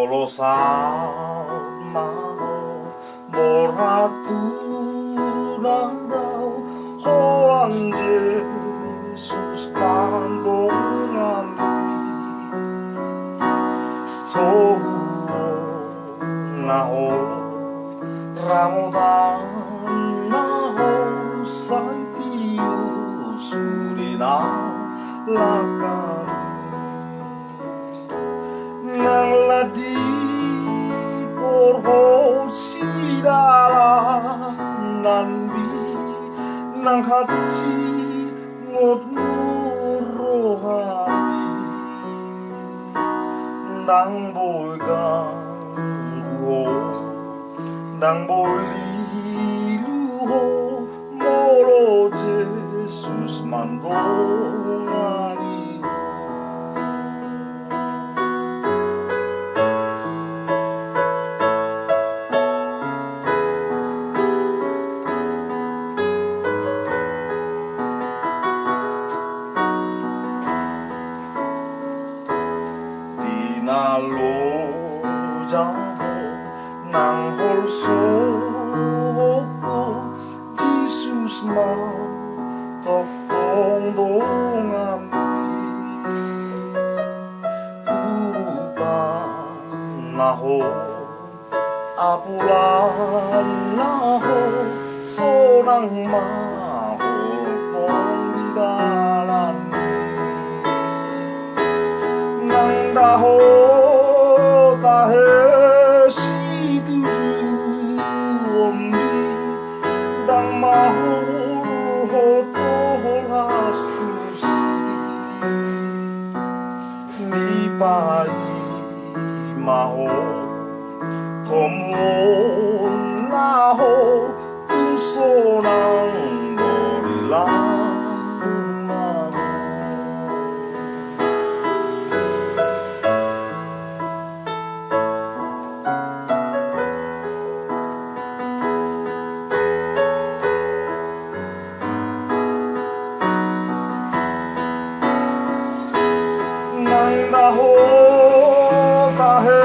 Molo Saut Maho Moratu nang daw Hoang Jesus pandongan Sohuo naho Ramadan naho Saitio surina lakani Nang ladi porho sidalan nanbi Nang hati ngot murohani Nang boy gangguho Nang boy liluho Molo Jesus mandongani Nalo jaho nang holsoko Jesus ma tong dongami urupan naho apulan naho sonang maho pong di dalan nang daho tahe si tuju omni dang mahu hoto holas tusi ni pagi maho tomon naho tusonang dorilang Nang daho tahe